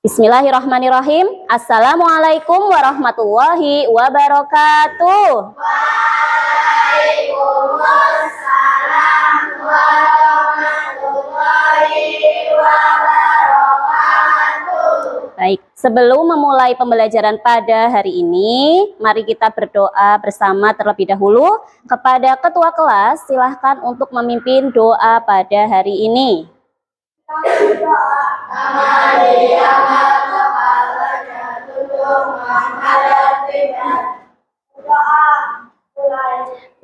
Bismillahirrahmanirrahim. Assalamualaikum warahmatullahi wabarakatuh. Waalaikumsalam warahmatullahi wabarakatuh. Baik, sebelum memulai pembelajaran pada hari ini, mari kita berdoa bersama terlebih dahulu. Kepada ketua kelas, silahkan untuk memimpin doa pada hari ini.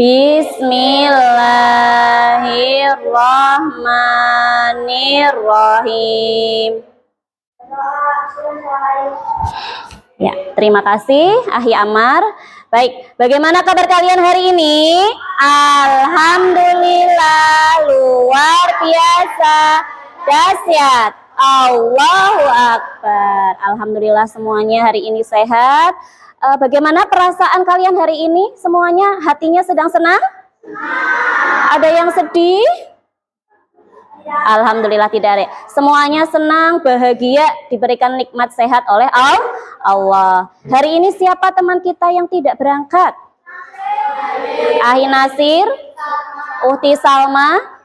Bismillahirrahmanirrahim. Ya, terima kasih Ahi Amar. Baik, bagaimana kabar kalian hari ini? Alhamdulillah, luar biasa, dahsyat. Allahu Akbar. Alhamdulillah semuanya hari ini sehat. Bagaimana perasaan kalian hari ini? Semuanya hatinya sedang senang? Ada yang sedih? Alhamdulillah tidak ada. Semuanya senang, bahagia, diberikan nikmat sehat oleh Allah. Hari ini siapa teman kita yang tidak berangkat? Ahi Nasir, Uhti Salma,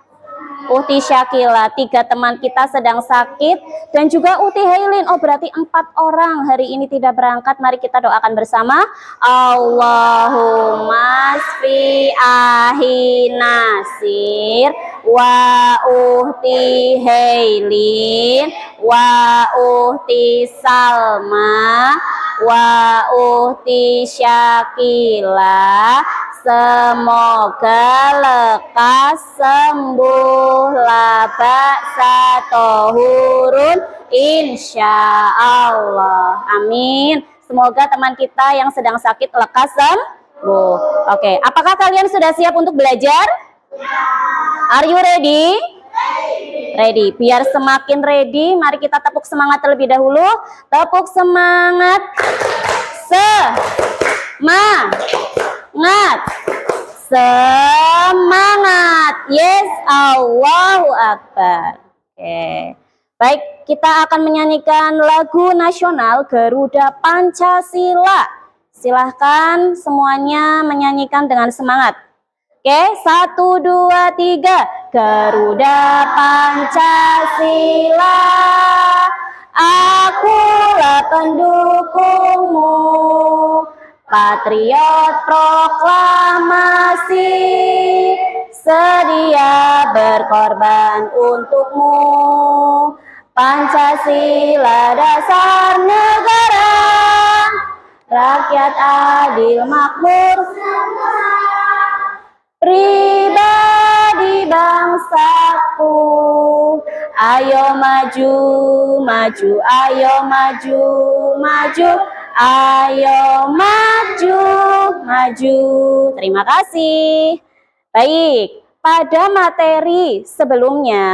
Uhti Syakila. 3 teman kita sedang sakit. Dan juga Uhti Hailin. Oh berarti 4 orang hari ini tidak berangkat. Mari kita doakan bersama. Allahumma sfi Ahi Nasir wa Uhti Hailin wa Uhti Salma wa Uhti Syakila. Semoga lekas sembuh la ba'sa tohurun insya Allah. Amin. Semoga teman kita yang sedang sakit lekas sembuh. Oke, apakah kalian sudah siap untuk belajar? Are you ready? Ready. Biar semakin ready, mari kita tepuk semangat terlebih dahulu. Tepuk semangat. Semangat. Yes, Allahu Akbar. Oke. Baik, kita akan menyanyikan lagu nasional Garuda Pancasila. Silahkan semuanya menyanyikan dengan semangat. Oke, 1, 2, 3. Garuda Pancasila, akulah pendukungmu. Patriot proklamasi, sedia berkorban untukmu. Pancasila dasar negara, rakyat adil makmur, pribadi bangsaku. Ayo maju, maju, ayo maju, maju. Ayo maju, maju. Terima kasih. Baik, pada materi sebelumnya,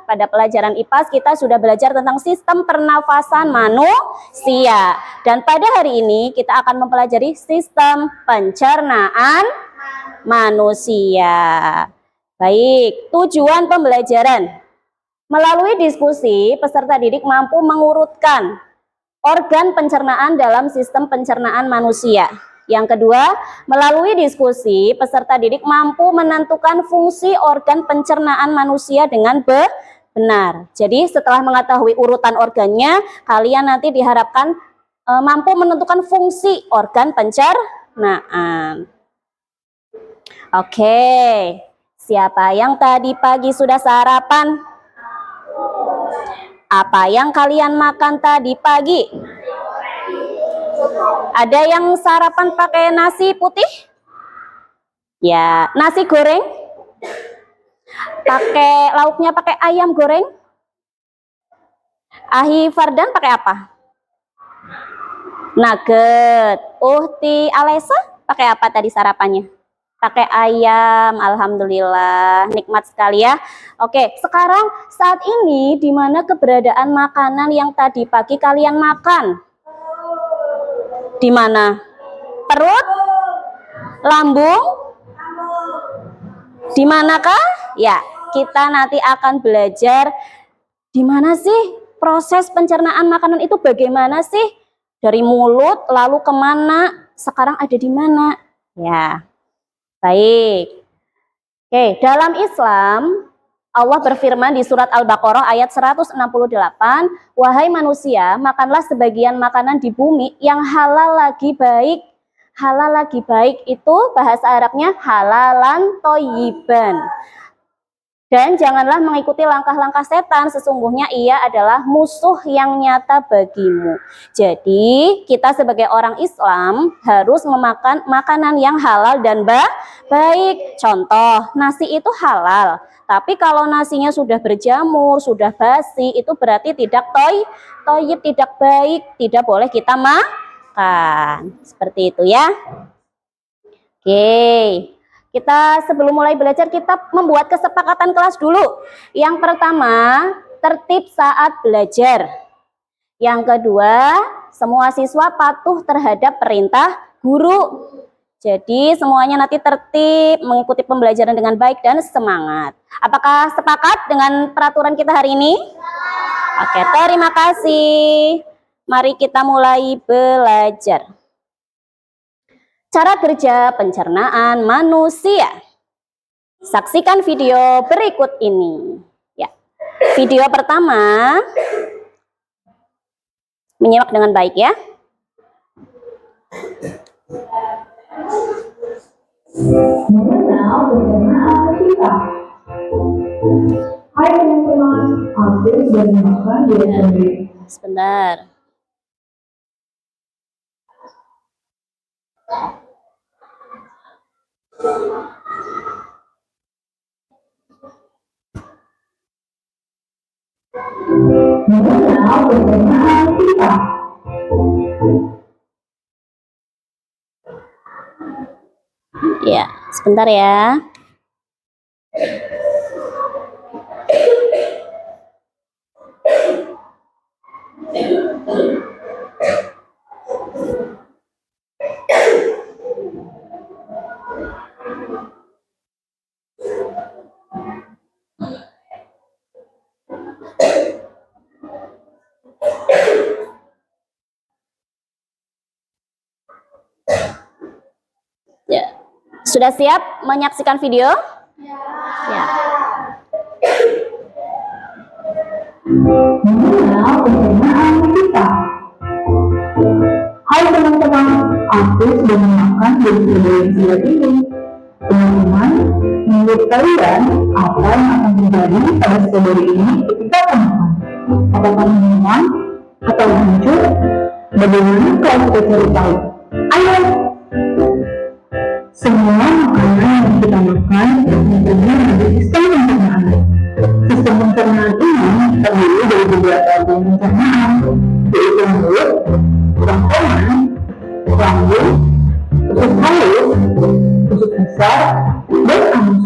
pada pelajaran IPAS kita sudah belajar tentang sistem pernafasan manusia. Dan pada hari ini kita akan mempelajari sistem pencernaan manusia. Baik, tujuan pembelajaran. Melalui diskusi, peserta didik mampu mengurutkan organ pencernaan dalam sistem pencernaan manusia. Yang kedua, melalui diskusi, peserta didik mampu menentukan fungsi organ pencernaan manusia dengan benar. Jadi setelah mengetahui urutan organnya, kalian nanti diharapkan mampu menentukan fungsi organ pencernaan. Oke, siapa yang tadi pagi sudah sarapan? Apa yang kalian makan tadi pagi? Ada yang sarapan pakai nasi putih? Ya, nasi goreng? Pakai lauknya pakai ayam goreng? Ahi Fardan pakai apa? Nugget. Uhti Alesa pakai apa tadi sarapannya? Pakai ayam. Alhamdulillah, nikmat sekali ya. Oke, sekarang saat ini di mana keberadaan makanan yang tadi pagi kalian makan? Di mana? Perut? Lambung? Di manakah? Ya, kita nanti akan belajar di mana sih proses pencernaan makanan itu bagaimana sih? Dari mulut lalu kemana? Sekarang ada di mana? Ya, baik. Oke, dalam Islam Allah berfirman di surat Al-Baqarah ayat 168, wahai manusia, makanlah sebagian makanan di bumi yang halal lagi baik. Halal lagi baik itu bahasa Arabnya halalan toyiban. Dan janganlah mengikuti langkah-langkah setan, sesungguhnya ia adalah musuh yang nyata bagimu. Jadi kita sebagai orang Islam harus memakan makanan yang halal dan baik. Contoh, nasi itu halal. Tapi kalau nasinya sudah berjamur, sudah basi, itu berarti tidak toyib, tidak baik, tidak boleh kita makan. Seperti itu ya. Oke. Kita sebelum mulai belajar, kita membuat kesepakatan kelas dulu. Yang pertama, tertib saat belajar. Yang kedua, semua siswa patuh terhadap perintah guru. Jadi semuanya nanti tertib, mengikuti pembelajaran dengan baik dan semangat. Apakah sepakat dengan peraturan kita hari ini? Oke, terima kasih. Mari kita mulai belajar. Cara kerja pencernaan manusia. Saksikan video berikut ini. Ya. Video pertama, menyimak dengan baik ya. Mengenal pencernaan kita. Hai teman-teman, aku sudah makan diri sendiri. Sebentar. Mengenal pencernaan kita. Ya, sebentar ya. Ya. Sudah siap menyaksikan video? Ya. Mengenal pencernaan kita. Hai teman-teman, aku sudah makan diri sendiri ini. Teman-teman, menurut kalian apa yang akan terjadi pada strawberry ini ketika makan? Apakah nyaman atau hancur? Bagaimana kalau kita cari tahu? Ayo! Semua makanan yang kita makan tentunya ada sistem pencernaan. Sistem pencernaan ini terdiri dari beberapa bagian pencernaan, yaitu mulut, kerongkongan, lambung, usus halus, usus besar, dan anus.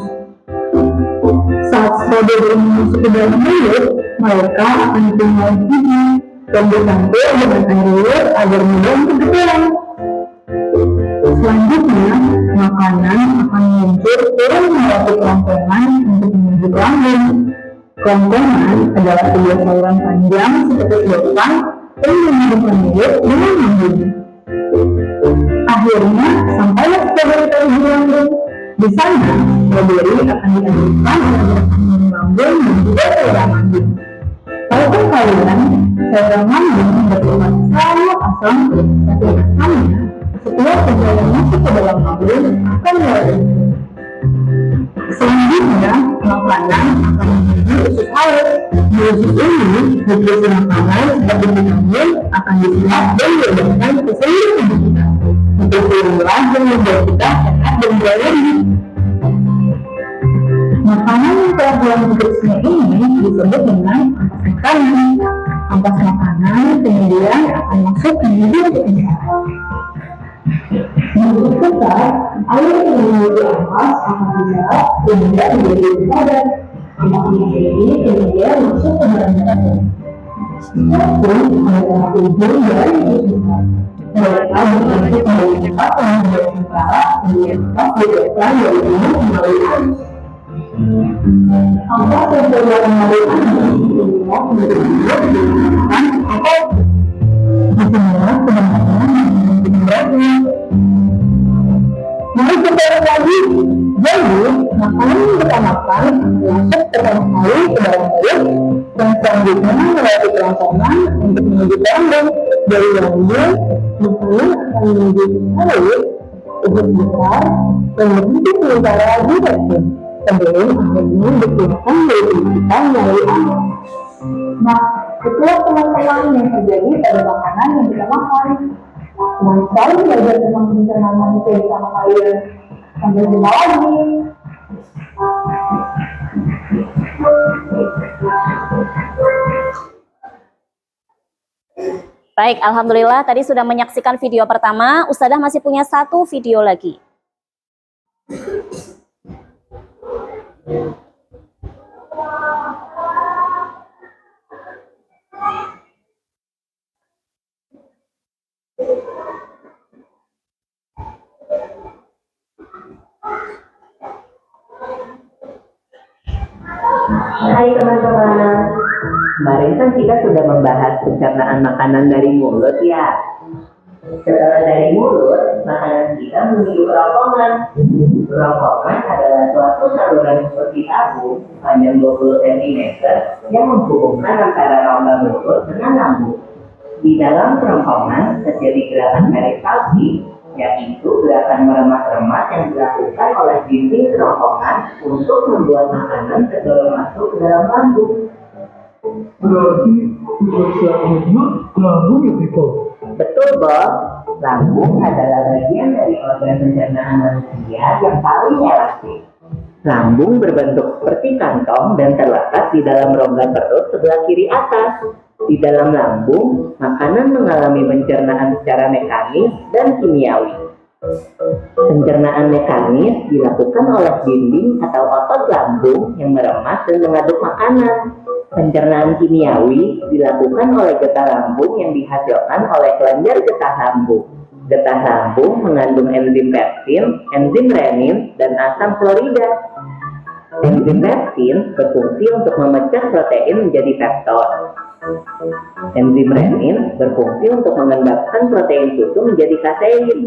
Saat strawberry masuk ke dalam mulut, mereka akan ditinggal gigi dan dicampur dengan air agar mudah untuk berjalan. Selanjutnya, makanan akan meluncur turun melewati kerongkongan untuk menuju ke lambung. Kerongkongan adalah sebuah saluran panjang seperti sedotan yang menghubungkan mulut dengan lambung. Akhirnya, sampailah strawberry di lambung. Di sana, strawberry akan dilanjutkan dengan lambung dan juga saluran lambung. Walaupun kalian, saluran lambung bersifat sangat asam, tapi rasanya setiap perjalanan masuk ke dalam lambung akan mulai. Selanjutnya, makanan akan menuju usus halus. Di usus ini, nutrisi makanan seperti vitamin akan diserap dan diedarkan ke seluruh tubuh kita. Nutrisi inilah yang membuat kita sehat dan berlari. Makanan yang telah dalam nutrisinya ini disebut dengan ampas makanan. Ampas makanan kemudian akan masuk ke media pencernaan. Menurut besar, air yang memiliki ampas akan diserap sehingga menjadi padat. Ampas ini kemudian masuk ke dalam tubuh. Namun, ada tubuh dari usus. Mereka berbentuk menjadi tempat yang berbicara dan tempat berbicara dari mulut melalui anus. Apa sensor yang mengalirkan semua menjadi atau semua sebenarnya beratnya. Mari kita lihat lagi. Jadi, makanan yang kita makan masuk pertama kali ke dalam mulut dan selanjutnya melewati kerongkongan untuk menuju ke lambung. Dari lambung, makanan akan menuju ke mulut, tubuh besar, dan begitu sementara lagi racun sebelum akhirnya dikeluarkan dari tubuh kita melalui angin. Nah, itulah teman-teman yang terjadi pada makanan yang kita makan. Senang sekali belajar tentang pencernaan manusia bersama kalian. Sampai jumpa lagi. Baik, alhamdulillah tadi sudah menyaksikan video pertama. Ustadzah masih punya satu video lagi. Hai teman-teman, kemarin kan kita sudah membahas pencernaan makanan dari mulut ya. Setelah dari mulut, makanan kita menuju kerongkongan. Kerongkongan adalah suatu saluran seperti tabung panjang 20 cm yang menghubungkan antara rongga mulut dengan lambung. Di dalam kerongkongan terjadi gerakan peristaltik, yaitu gerakan meremas-remas yang dilakukan oleh dinding kerongkongan untuk membuat makanan terdorong masuk ke dalam lambung. Berarti tugas selanjutnya lambung ya Piko? Betul, Bob. Lambung adalah bagian dari organ pencernaan manusia yang paling elastis. Lambung berbentuk seperti kantong dan terletak di dalam rongga perut sebelah kiri atas. Di dalam lambung, makanan mengalami pencernaan secara mekanis dan kimiawi. Pencernaan mekanis dilakukan oleh dinding atau otot lambung yang meremas dan mengaduk makanan. Pencernaan kimiawi dilakukan oleh getah lambung yang dihasilkan oleh kelenjar getah lambung. Getah lambung mengandung enzim pepsin, enzim renin, dan asam klorida. Enzim pepsin berfungsi untuk memecah protein menjadi pepton. Enzim renin berfungsi untuk mengembangkan protein susu menjadi kasein.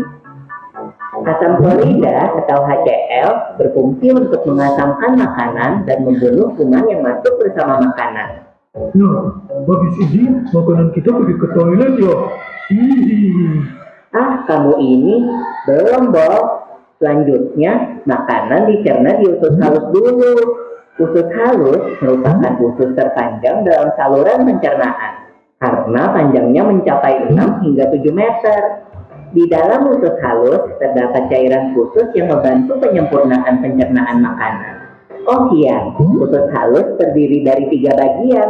Asam klorida atau HCl berfungsi untuk mengasamkan makanan dan membunuh kuman yang masuk bersama makanan. Nah, habis ini makanan kita pergi ke toilet ya? Hihihi. Ah, kamu ini belum, Bob. Selanjutnya, makanan dicerna di usus halus dulu. Usus halus merupakan usus terpanjang dalam saluran pencernaan karena panjangnya mencapai 6 hingga 7 meter. Di dalam usus halus terdapat cairan khusus yang membantu penyempurnaan pencernaan makanan. Oh iya, usus halus terdiri dari 3 bagian,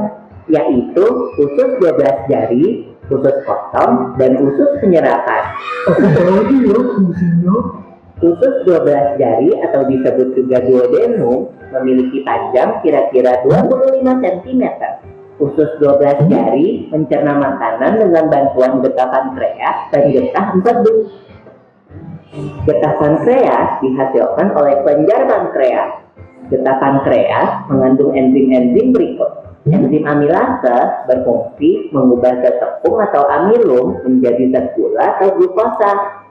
yaitu usus 12 jari, usus kosong, dan usus penyerapan. Apa lagi ya fungsinya? Usus 12 jari atau disebut juga duodenum memiliki panjang kira-kira 25 cm. Usus 12 jari mencerna makanan dengan bantuan getah pankreas dan getah empedu. Getah pankreas dihasilkan oleh kelenjar pankreas. Getah pankreas mengandung enzim-enzim berikut. Enzim amilase berfungsi mengubah zat tepung atau amilum menjadi zat gula atau glukosa.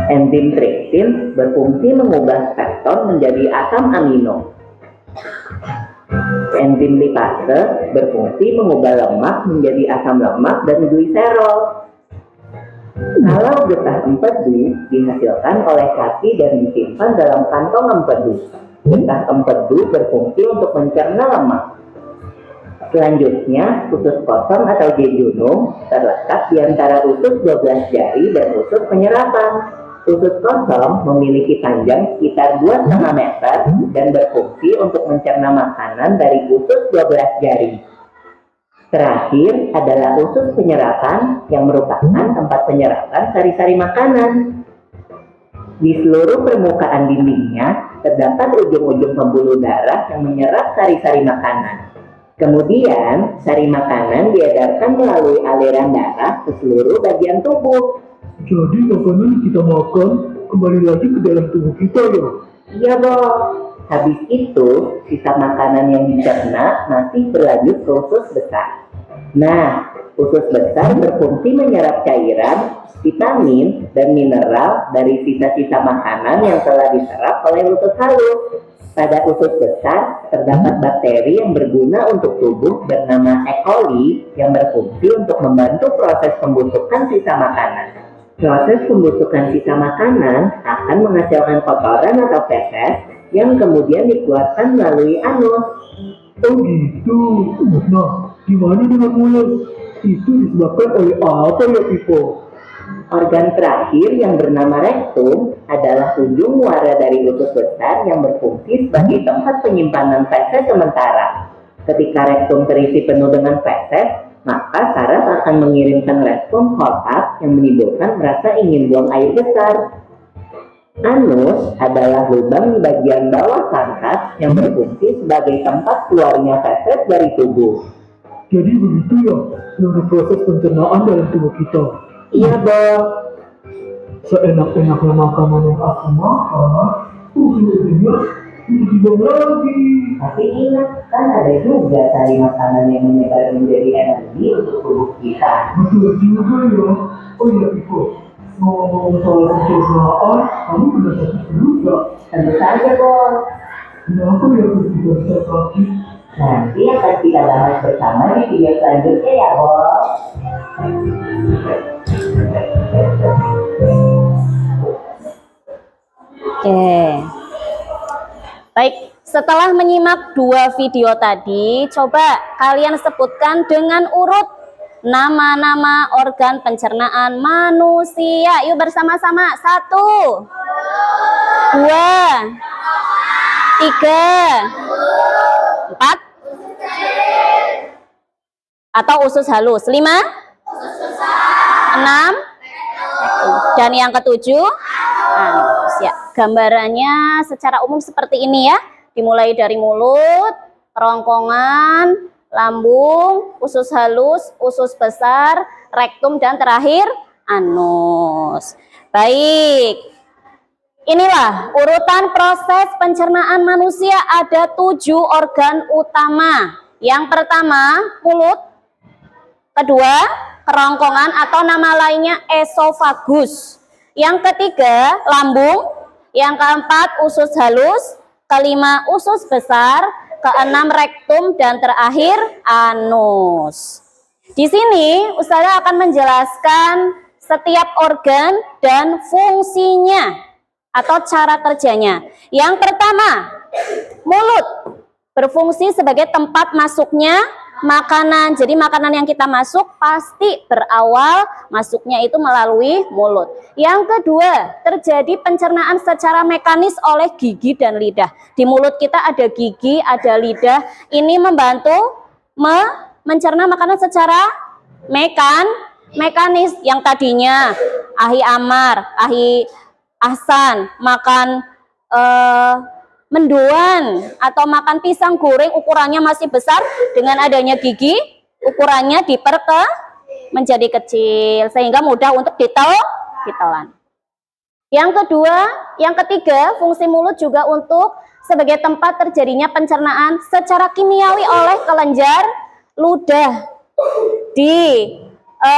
Enzim tripsin berfungsi mengubah pepton menjadi asam amino. Enzim lipase berfungsi mengubah lemak menjadi asam lemak dan gliserol. Kalau getah empedu dihasilkan oleh kaki dan disimpan dalam kantong empedu. Getah empedu berfungsi untuk mencerna lemak. Selanjutnya, usus kosong atau jejunum terletak di antara usus 12 jari dan usus penyerapan. Usus kosong memiliki panjang sekitar 2,5 meter dan berfungsi untuk mencerna makanan dari usus 12 jari. Terakhir adalah usus penyerapan yang merupakan tempat penyerapan sari-sari makanan. Di seluruh permukaan dindingnya terdapat ujung-ujung pembuluh darah yang menyerap sari-sari makanan. Kemudian, sari makanan diedarkan melalui aliran darah ke seluruh bagian tubuh. Jadi makanan yang kita makan kembali lagi ke dalam tubuh kita ya? Iya, Bob. Habis itu, sisa makanan yang dicerna masih berlanjut ke usus besar. Nah, usus besar berfungsi menyerap cairan, vitamin, dan mineral dari sisa-sisa makanan yang telah diserap oleh usus halus. Pada usus besar, terdapat bakteri yang berguna untuk tubuh bernama E. coli yang berfungsi untuk membantu proses pembusukan sisa makanan. Proses pembusukan sisa makanan akan menghasilkan kotoran atau feses yang kemudian dikeluarkan melalui anus. Oh gitu. Nah, gimana dengan mulut? Itu disebabkan oleh apa ya, Pipo? Organ terakhir yang bernama rektum adalah ujung muara dari usus besar yang berfungsi sebagai tempat penyimpanan feses sementara. Ketika rektum terisi penuh dengan feses, maka saraf akan mengirimkan respon kotak yang menimbulkan rasa ingin buang air besar. Anus adalah lubang di bagian bawah sangkat yang berfungsi sebagai tempat keluarnya feses dari tubuh. Jadi begitu ya, seluruh proses pencernaan dalam tubuh kita. Iya, Bob. Seenak-enaknya makanan yang aku makan, ujung-ujungnya dibuang lagi. Tapi ingat, kan ada juga sari makanan yang menyebar menjadi energi untuk tubuh kita. Betul juga ya. Oh iya, Pipo. Ngomong soal pencernaan, kamu pernah sakit perut gak? Tentu saja, Bob. Kenapa ya perut kita bisa sakit? Nanti akan kita bahas bersama di video selanjutnya ya, Bob. Oke. Baik, setelah menyimak dua video tadi, coba kalian sebutkan dengan urut nama-nama organ pencernaan manusia. Yuk bersama-sama. 1, 2, 3, 4, atau usus halus. 5, 6, dan yang ketujuh anus. Ya, gambarannya secara umum seperti ini ya. Dimulai dari mulut, kerongkongan, lambung, usus halus, usus besar, rektum, dan terakhir anus. Baik, inilah urutan proses pencernaan manusia. Ada 7 organ utama. Yang pertama, mulut. Kedua, kerongkongan atau nama lainnya esofagus. Yang ketiga, lambung. Yang keempat, usus halus. Kelima, usus besar. Keenam, rektum. Dan terakhir, anus. Di sini, Ustazah akan menjelaskan setiap organ dan fungsinya atau cara kerjanya. Yang pertama, mulut berfungsi sebagai tempat masuknya makanan. Jadi makanan yang kita masuk pasti berawal masuknya itu melalui mulut. Yang kedua, terjadi pencernaan secara mekanis oleh gigi dan lidah. Di mulut kita ada gigi, ada lidah. Ini membantu mencerna makanan secara mekanis. Yang tadinya ahi amar, ahi ahsan, makan mendoan atau makan pisang goreng ukurannya masih besar, dengan adanya gigi ukurannya menjadi kecil sehingga mudah untuk ditelan. Yang ketiga, fungsi mulut juga untuk sebagai tempat terjadinya pencernaan secara kimiawi oleh kelenjar ludah. Di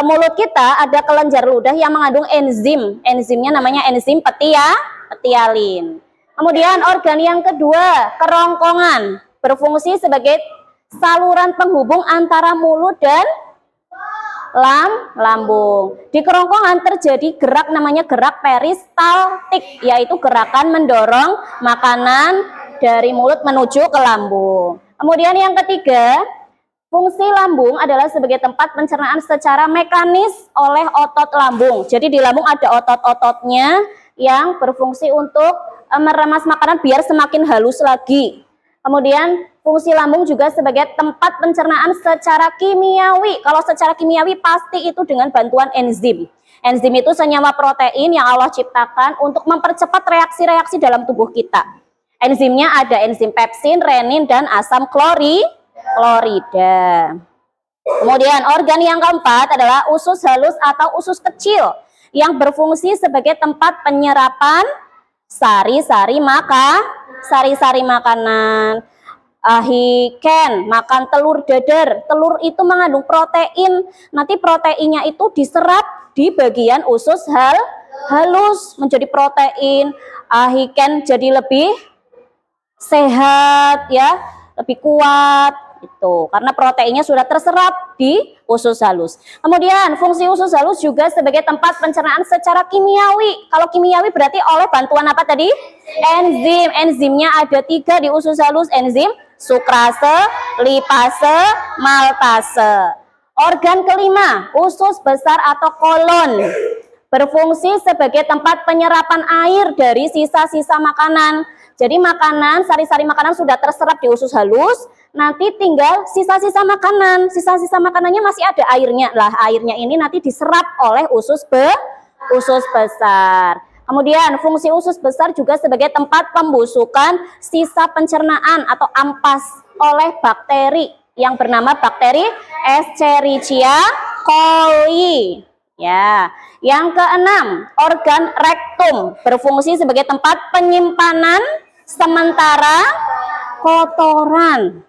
mulut kita ada kelenjar ludah yang mengandung enzim. Enzimnya namanya enzim petialin. Kemudian organ yang kedua, kerongkongan, berfungsi sebagai saluran penghubung antara mulut dan lambung. Di kerongkongan terjadi gerak namanya gerak peristaltik, yaitu gerakan mendorong makanan dari mulut menuju ke lambung. Kemudian yang ketiga, fungsi lambung adalah sebagai tempat pencernaan secara mekanis oleh otot lambung. Jadi di lambung ada otot-ototnya yang berfungsi untuk meremas makanan biar semakin halus lagi. Kemudian fungsi lambung juga sebagai tempat pencernaan secara kimiawi. Kalau secara kimiawi pasti itu dengan bantuan enzim. Enzim itu senyawa protein yang Allah ciptakan untuk mempercepat reaksi-reaksi dalam tubuh kita. Enzimnya ada enzim pepsin, renin, dan asam klorida. Kemudian organ yang keempat adalah usus halus atau usus kecil yang berfungsi sebagai tempat penyerapan sari-sari sari-sari makanan. Ken makan telur dadar. Telur itu mengandung protein. Nanti proteinnya itu diserap di bagian usus halus menjadi protein. Ken jadi lebih sehat ya, lebih kuat itu karena proteinnya sudah terserap di usus halus. Kemudian fungsi usus halus juga sebagai tempat pencernaan secara kimiawi. Kalau kimiawi berarti oleh bantuan apa tadi? Enzim. Enzimnya ada 3 di usus halus, enzim sukrase, lipase, maltase. Organ kelima, usus besar atau kolon, berfungsi sebagai tempat penyerapan air dari sisa-sisa makanan. Jadi makanan, sari-sari makanan sudah terserap di usus halus, nanti tinggal sisa-sisa makanan. Sisa-sisa makanannya masih ada airnya. Lah, airnya ini nanti diserap oleh usus besar. Kemudian fungsi usus besar juga sebagai tempat pembusukan sisa pencernaan atau ampas oleh bakteri yang bernama bakteri Escherichia coli. Ya, yang keenam, organ rektum berfungsi sebagai tempat penyimpanan sementara kotoran.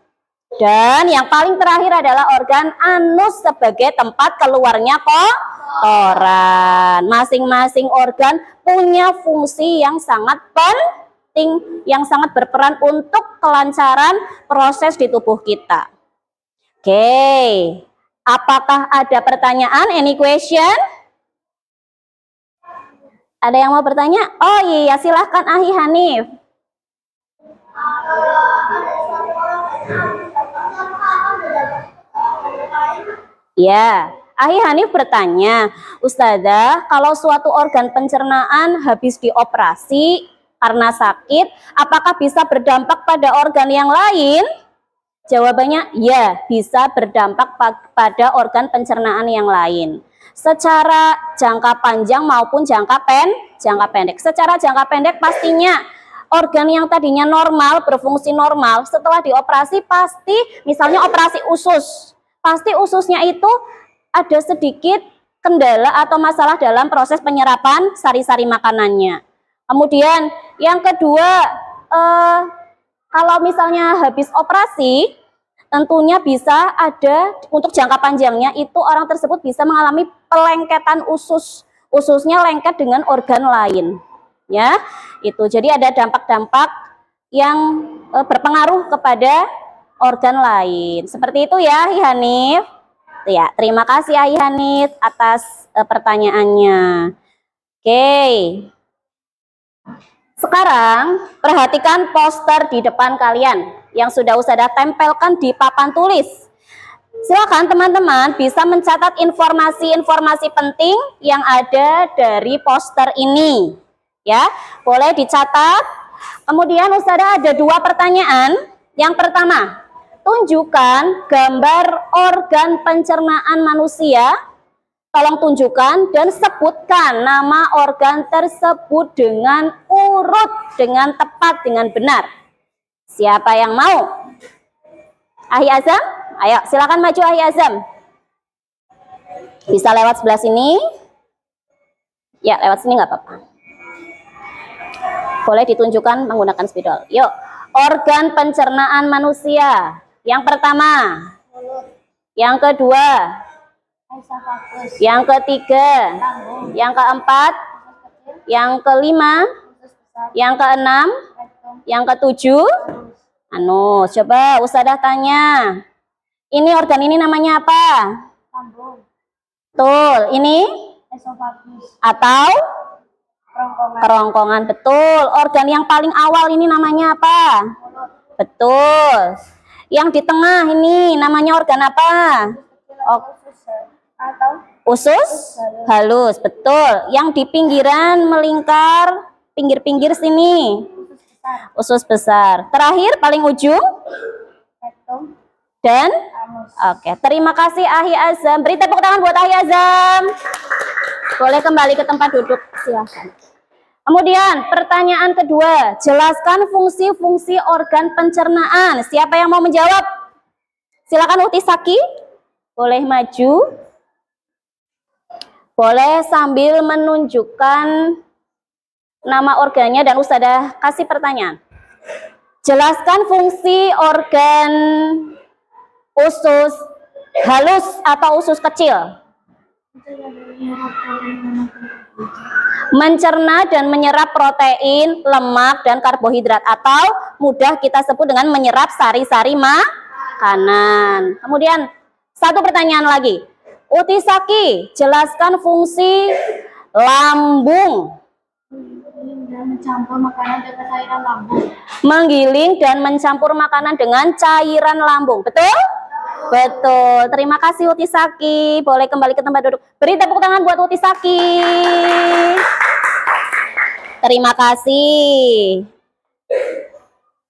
Dan yang paling terakhir adalah organ anus sebagai tempat keluarnya kotoran. Masing-masing organ punya fungsi yang sangat penting, yang sangat berperan untuk kelancaran proses di tubuh kita. Oke, apakah ada pertanyaan? Any question? Ada yang mau bertanya? Oh iya, silahkan Ahi Hanif. Ya, Ahi Hanif bertanya, Ustazah, kalau suatu organ pencernaan habis dioperasi karena sakit, apakah bisa berdampak pada organ yang lain? Jawabannya, ya, bisa berdampak pada organ pencernaan yang lain. Secara jangka panjang maupun jangka pendek. Secara jangka pendek pastinya organ yang tadinya normal, berfungsi normal, setelah dioperasi pasti, misalnya operasi usus, pasti ususnya itu ada sedikit kendala atau masalah dalam proses penyerapan sari-sari makanannya. Kemudian yang kedua, kalau misalnya habis operasi, tentunya bisa ada untuk jangka panjangnya itu orang tersebut bisa mengalami pelengketan ususnya lengket dengan organ lain, ya. Itu jadi ada dampak-dampak yang berpengaruh kepada organ lain. Seperti itu ya, Hi Hanif. Ya, terima kasih Hi Hanif atas pertanyaannya. Oke. Sekarang perhatikan poster di depan kalian yang sudah Ustazah tempelkan di papan tulis. Silakan teman-teman bisa mencatat informasi-informasi penting yang ada dari poster ini. Ya, boleh dicatat. Kemudian Ustazah ada 2 pertanyaan. Yang pertama, tunjukkan gambar organ pencernaan manusia. Tolong tunjukkan dan sebutkan nama organ tersebut dengan urut, dengan tepat, dengan benar. Siapa yang mau? Ahi Azam? Ayo, silakan maju Ahi Azam. Bisa lewat sebelah sini. Ya, lewat sini nggak apa-apa. Boleh ditunjukkan menggunakan spidol. Yuk, organ pencernaan manusia. Yang pertama. Yang kedua. Yang ketiga. Yang keempat. Yang kelima. Yang keenam. Yang ketujuh. Anus. Coba Ustazah tanya. Ini organ ini namanya apa? Lambung. Betul. Ini? Esofagus. Atau? Kerongkongan. Kerongkongan. Betul. Organ yang paling awal ini namanya apa? Mulut. Betul. Yang di tengah ini namanya organ apa? Oh, Atau usus halus. Betul. Yang di pinggiran melingkar pinggir-pinggir sini. Usus besar. Terakhir paling ujung rektum. dan Anus. oke. Terima kasih Ahi Azam. Beri tepuk tangan buat Ahi Azam. Boleh kembali ke tempat duduk, silahkan. Kemudian pertanyaan kedua, jelaskan fungsi-fungsi organ pencernaan. Siapa yang mau menjawab? Silakan Uti Saki. Boleh maju. Boleh sambil menunjukkan nama organnya dan Ustazah kasih pertanyaan. Jelaskan fungsi organ usus halus atau usus kecil. Mencerna dan menyerap protein, lemak, dan karbohidrat, atau mudah kita sebut dengan menyerap sari-sari makanan. Kemudian satu pertanyaan lagi. Utisaki, jelaskan fungsi lambung. Dan mencampur makanan dengan cairan lambung. Menggiling dan mencampur makanan dengan cairan lambung. Betul? Betul. Terima kasih Utisaki. Boleh kembali ke tempat duduk. Beri tepuk tangan buat Utisaki. Terima kasih.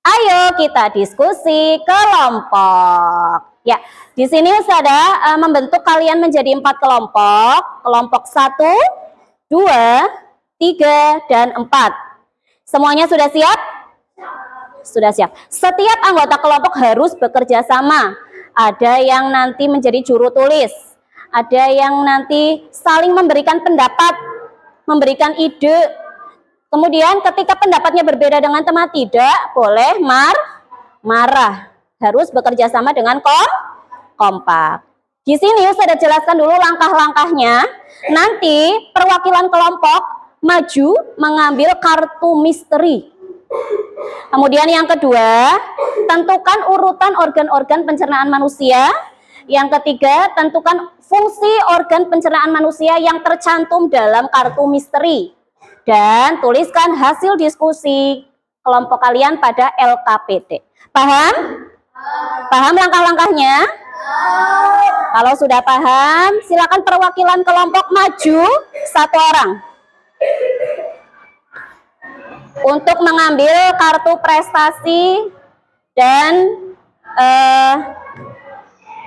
Ayo kita diskusi kelompok. Ya, di sini Ustazah membentuk kalian menjadi 4 kelompok. Kelompok 1, 2, 3, dan 4. Semuanya sudah siap? Sudah siap. Setiap anggota kelompok harus bekerja sama. Ada yang nanti menjadi juru tulis. Ada yang nanti saling memberikan pendapat, memberikan ide. Kemudian ketika pendapatnya berbeda dengan teman, tidak boleh marah. Harus bekerja sama dengan kompak. Di sini Ustazah jelaskan dulu langkah-langkahnya. Nanti perwakilan kelompok maju mengambil kartu misteri. Kemudian yang kedua, tentukan urutan organ-organ pencernaan manusia. Yang ketiga, tentukan fungsi organ pencernaan manusia yang tercantum dalam kartu misteri. Dan tuliskan hasil diskusi kelompok kalian pada LKPD. Paham? Paham langkah-langkahnya? Kalau sudah paham, silakan perwakilan kelompok maju 1 orang untuk mengambil kartu prestasi dan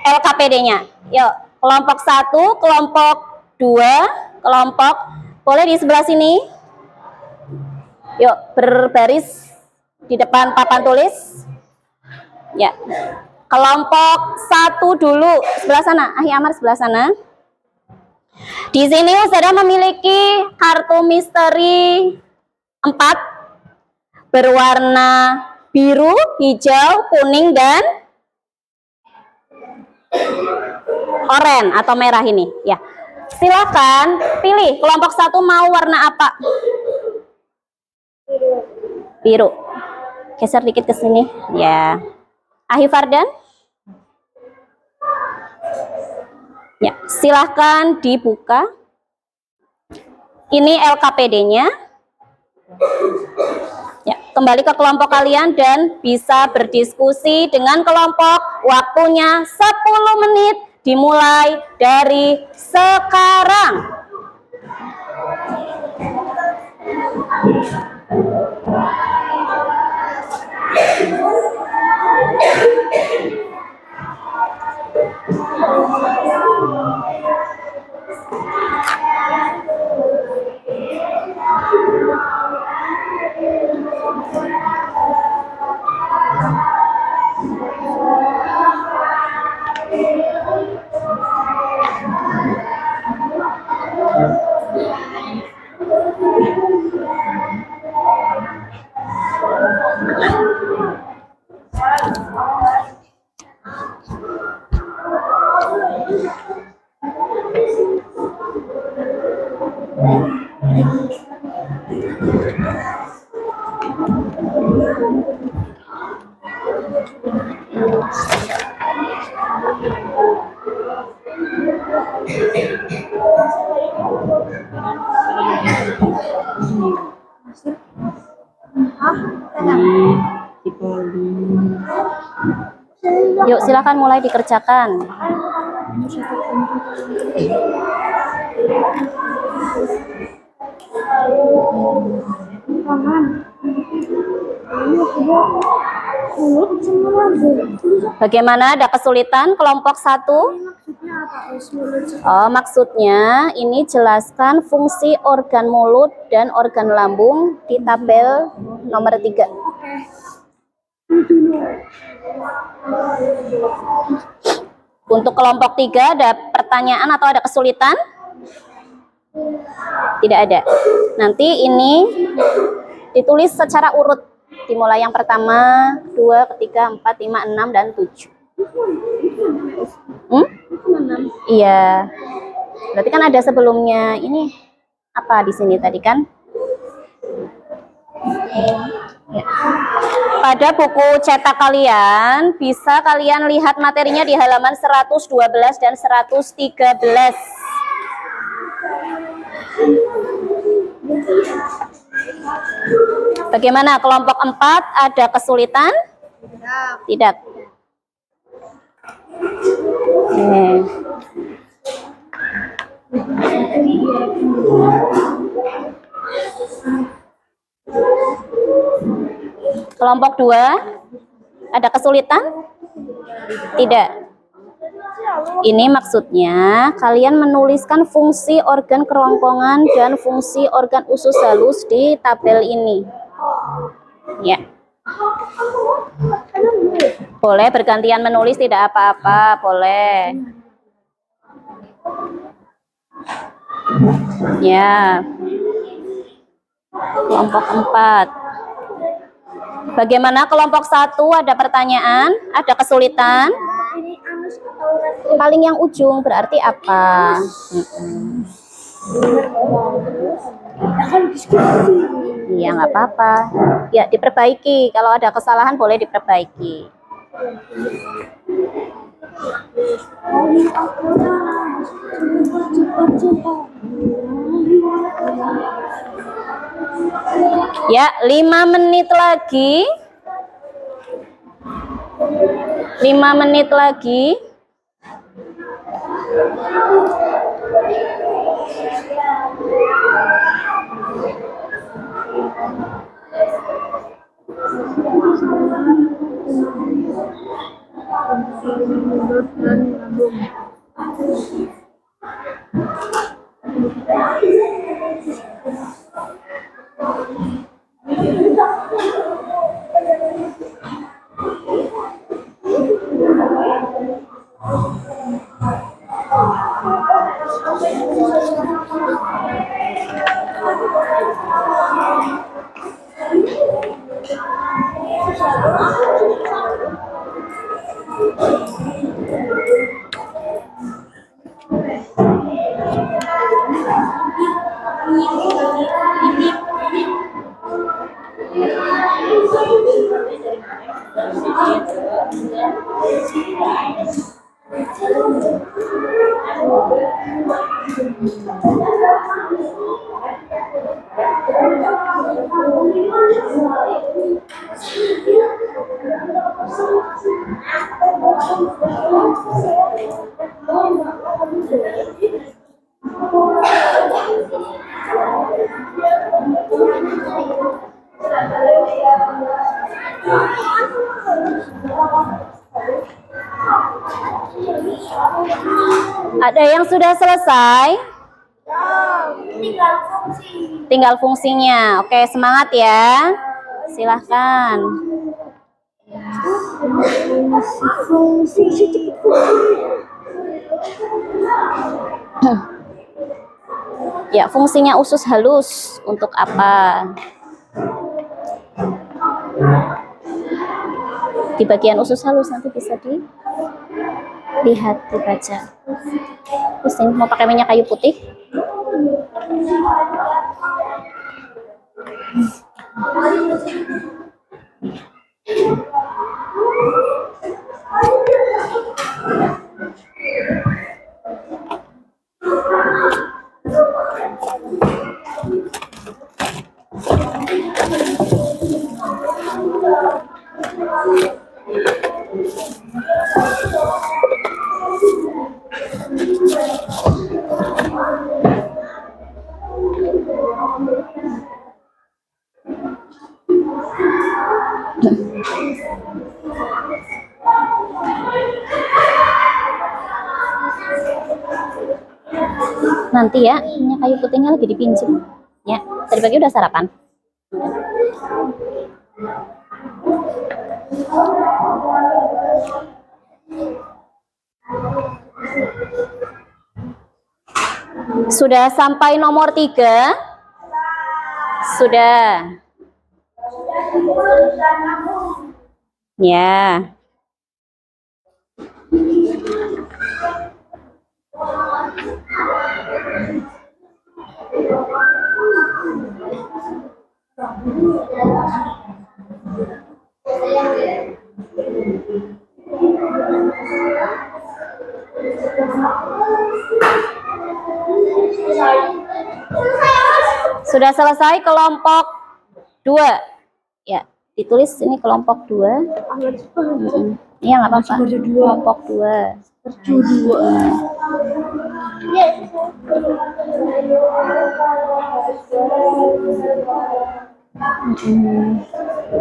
LKPD-nya. Yuk, kelompok 1, kelompok 2, kelompok boleh di sebelah sini. Yuk, berbaris di depan papan tulis. Ya. Kelompok 1 dulu, sebelah sana. Ahi Amar sebelah sana. Di sini Ustazah memiliki kartu misteri 4 berwarna biru, hijau, kuning, dan oranye atau merah ini. Ya, silakan pilih kelompok 1 mau warna apa? Biru. Geser dikit ke sini. Ya. Ahi Fardan. Ya, silahkan dibuka. Ini LKPD-nya. Ya, kembali ke kelompok kalian dan bisa berdiskusi dengan kelompok. Waktunya 10 menit dimulai dari sekarang. Yuk, silakan mulai dikerjakan. Bagaimana? Ada kesulitan kelompok 1? Oh, maksudnya ini jelaskan fungsi organ mulut dan organ lambung di tabel nomor 3. Untuk kelompok 3 ada pertanyaan atau ada kesulitan? Tidak ada. Nanti ini ditulis secara urut. Dimulai yang pertama, 2, ketiga, 4, 5, 6, dan 7. Iya. Berarti kan ada sebelumnya ini apa di sini tadi kan? Ya. Pada buku cetak kalian, bisa kalian lihat materinya di halaman 112 dan 113. Bagaimana kelompok 4 ada kesulitan? Tidak. Kelompok 2 ada kesulitan? Tidak. Ini maksudnya kalian menuliskan fungsi organ kerongkongan dan fungsi organ usus halus di tabel ini. Ya. Boleh bergantian menulis, tidak apa-apa, boleh. Ya. Kelompok 4. Bagaimana kelompok 1? Ada pertanyaan? Ada kesulitan? Paling yang ujung berarti apa? Iya, nggak apa-apa. Ya, diperbaiki. Kalau ada kesalahan boleh diperbaiki. Ya, 5 menit lagi. 5 menit lagi. Ada yang sudah selesai? Tinggal fungsinya. Oke, semangat ya. Silahkan. Ya, fungsinya usus halus untuk apa? Di bagian usus halus nanti bisa dilihat, dibaca. Pusing, mau pakai minyak kayu putih? Nanti ya, minyak kayu putihnya lagi dipinjam. Ya, tadi pagi udah sarapan. Sudah sampai nomor 3? Sudah. Ya. Sudah selesai kelompok 2. Ya, ditulis ini kelompok 2. Iya, nggak apa-apa. Kelompok 2.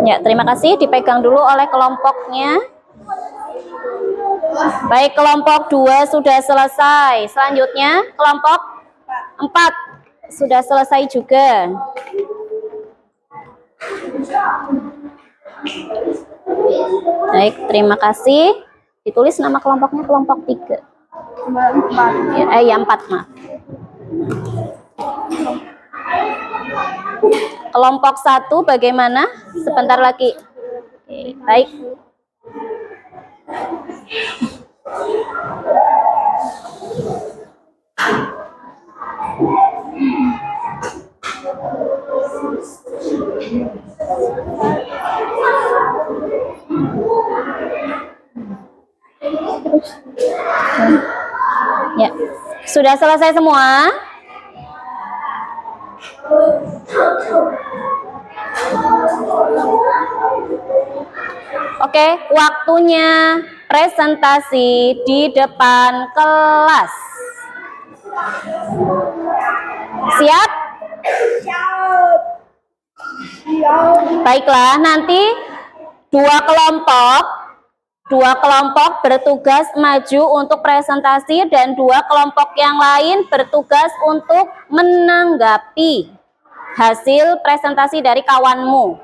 Ya, terima kasih. Dipegang dulu oleh kelompoknya. Baik, kelompok 2 sudah selesai. Selanjutnya, kelompok 4 sudah selesai juga. Baik, terima kasih. Ditulis nama kelompoknya kelompok 3. Ya, 4, maaf. Kelompok 1 bagaimana? Sebentar lagi. Oke, baik. Ya, sudah selesai semua? Oke, waktunya presentasi di depan kelas. Siap? Baiklah, nanti dua kelompok bertugas maju untuk presentasi dan dua kelompok yang lain bertugas untuk menanggapi hasil presentasi dari kawanmu.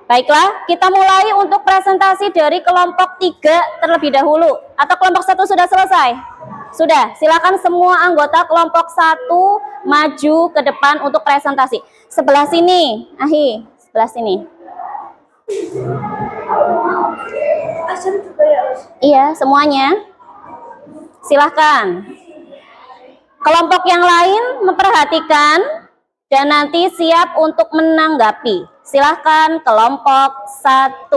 Baiklah, kita mulai untuk presentasi dari kelompok 3 terlebih dahulu. Atau kelompok 1 sudah selesai? Sudah, silakan semua anggota kelompok 1 maju ke depan untuk presentasi. Sebelah sini, Ahi, sebelah sini. Iya, semuanya. Silahkan. Kelompok yang lain memperhatikan dan nanti siap untuk menanggapi. Silahkan kelompok 1.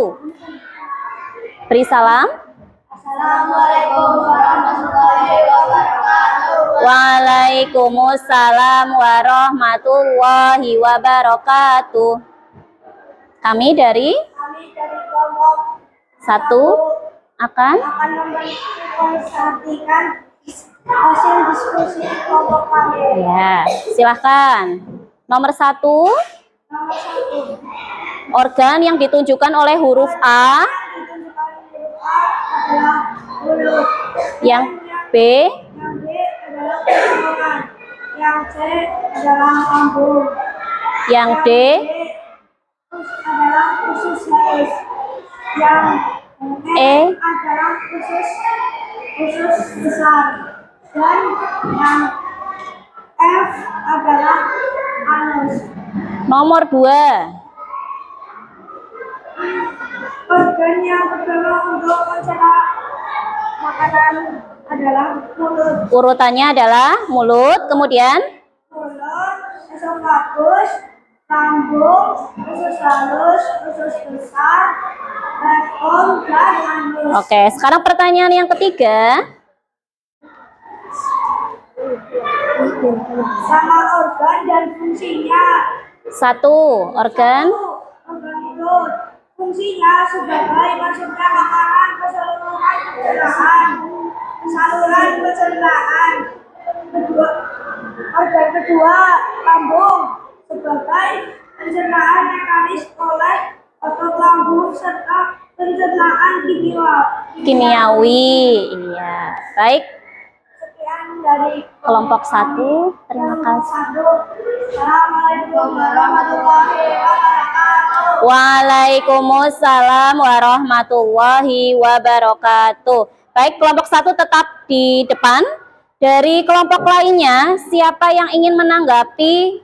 Beri salam. Assalamualaikum warahmatullahi wabarakatuh. Waalaikumsalam warahmatullahi wabarakatuh. Kami dari kelompok 1 akan mempresentasikan hasil diskusi kelompok kami. ya, silahkan. Nomor 1, Nomor 1. organ yang ditunjukkan oleh huruf A, Adalah huruf. yang B, Yang B adalah kerongkongan. Yang C adalah lambung. yang D, Adalah usus halus. Yang E, adalah usus besar. Dan yang F adalah anus. nomor 2, Organ yang pertama untuk mencerna makanan adalah mulut. urutannya adalah mulut, kemudian Mulut, esofagus, lambung, usus halus, usus besar, rektum, dan anus. oke, sekarang pertanyaan yang ketiga. Sama organ dan fungsinya. 1, organ. Organ mulut. Fungsinya sebagai masuknya makanan ke saluran pencernaan. Organ kedua, lambung, sebagai pencernaan mekanis oleh otot lambung serta pencernaan Kimiawi. Iya, baik. Sekian dari Kelompok 1, terima kasih. Assalamualaikum warahmatullahi wabarakatuh. Waalaikumsalam warahmatullahi wabarakatuh. Baik, kelompok 1 tetap di depan. Dari kelompok lainnya, siapa yang ingin menanggapi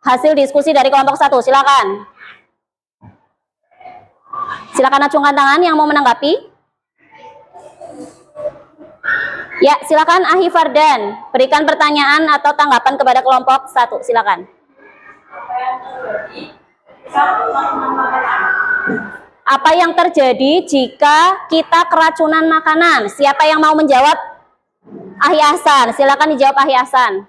hasil diskusi dari kelompok 1? Silakan. Silakan acungkan tangan yang mau menanggapi. Ya, silakan Ahi Fardan. Berikan pertanyaan atau tanggapan kepada kelompok 1. Silakan. Apa yang terjadi jika kita keracunan makanan? Siapa yang mau menjawab? Ahi Hasan. Silakan dijawab Ahi Hasan.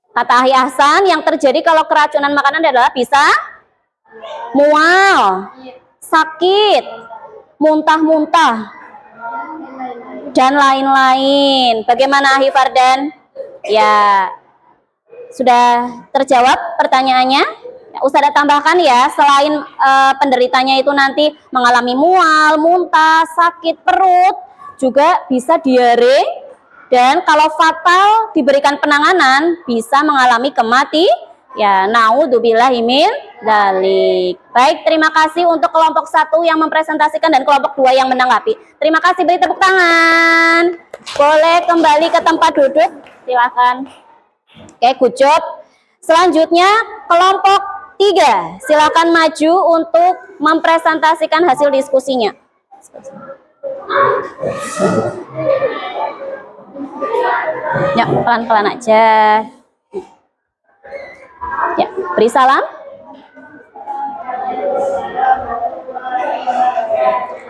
Kata Ahi Hasan, yang terjadi kalau keracunan makanan adalah bisa mual, sakit, muntah-muntah, dan lain-lain. Bagaimana Ahi Fardan? Ya, sudah terjawab pertanyaannya? Ustazah tambahkan ya, selain penderitanya itu nanti mengalami mual, muntah, sakit perut, juga bisa diare, dan kalau fatal diberikan penanganan bisa mengalami kematian. Ya, naudzubillahi min dzalik. Baik, terima kasih untuk kelompok 1 yang mempresentasikan dan kelompok 2 yang menanggapi. Terima kasih, beri tepuk tangan. Boleh kembali ke tempat duduk, silakan. Oke, good job. Selanjutnya kelompok 3, silakan maju untuk mempresentasikan hasil diskusinya. Ya, pelan-pelan aja. Ya, beri salam.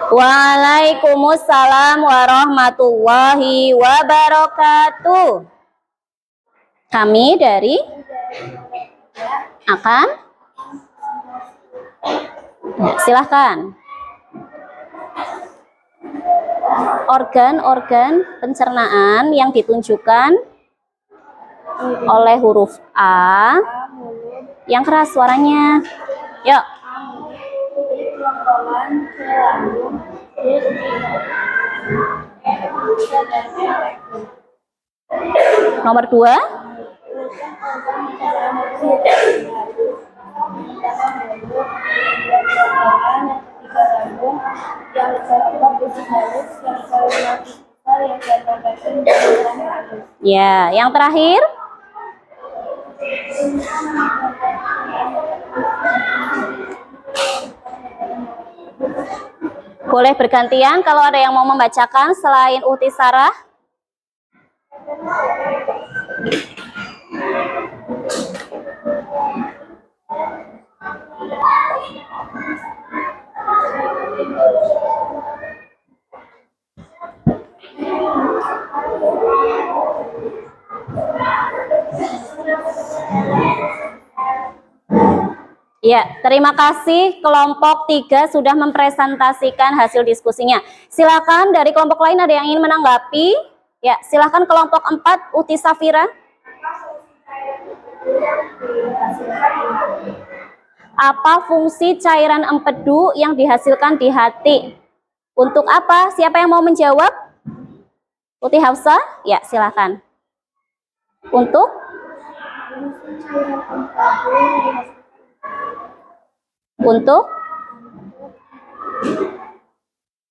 Waalaikumsalam warahmatullahi wabarakatuh. Kami dari akan ya, silahkan. Organ-organ pencernaan yang ditunjukkan oleh huruf A. Yang keras suaranya. Yuk. Nomor 2. Ya, yang terakhir. Boleh bergantian kalau ada yang mau membacakan selain Uti Sarah. Ya, terima kasih kelompok 3 sudah mempresentasikan hasil diskusinya. Silakan dari kelompok lain ada yang ingin menanggapi? Ya, silakan kelompok 4 Uti Safira. Apa fungsi cairan empedu yang dihasilkan di hati? Untuk apa? Siapa yang mau menjawab? Uti Hafsa? Ya, silakan. Untuk? Untuk?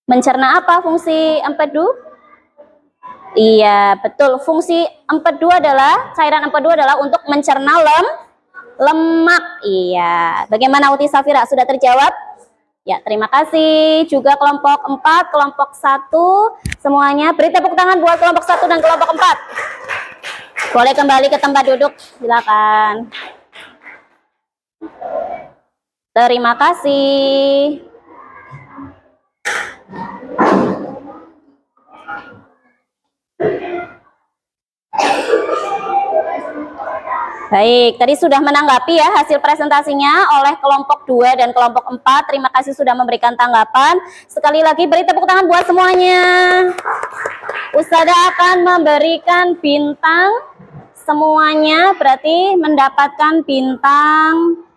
Mencerna apa fungsi empedu? Iya, betul. Fungsi empedu adalah, cairan empedu adalah untuk mencerna lemak. Iya. Bagaimana Uti Safira? Sudah terjawab? Ya, terima kasih. Juga kelompok 4, kelompok 1, semuanya beri tepuk tangan buat kelompok 1 dan kelompok 4. Boleh kembali ke tempat duduk, silakan. Terima kasih. Baik, tadi sudah menanggapi ya hasil presentasinya oleh kelompok 2 dan kelompok 4. Terima kasih sudah memberikan tanggapan. Sekali lagi beri tepuk tangan buat semuanya. Ustazah akan memberikan bintang. Semuanya berarti mendapatkan bintang.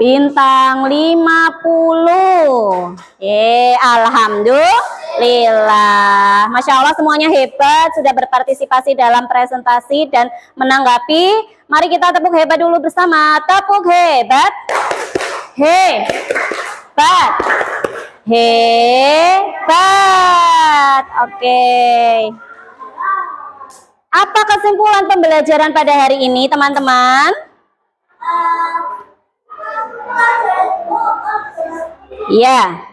Bintang 50. Alhamdulillah. Masya Allah semuanya hebat, sudah berpartisipasi dalam presentasi dan menanggapi. Mari kita tepuk hebat dulu bersama. Tepuk hebat. Hebat. Hebat. Oke. Apa kesimpulan pembelajaran pada hari ini, teman-teman? Ya,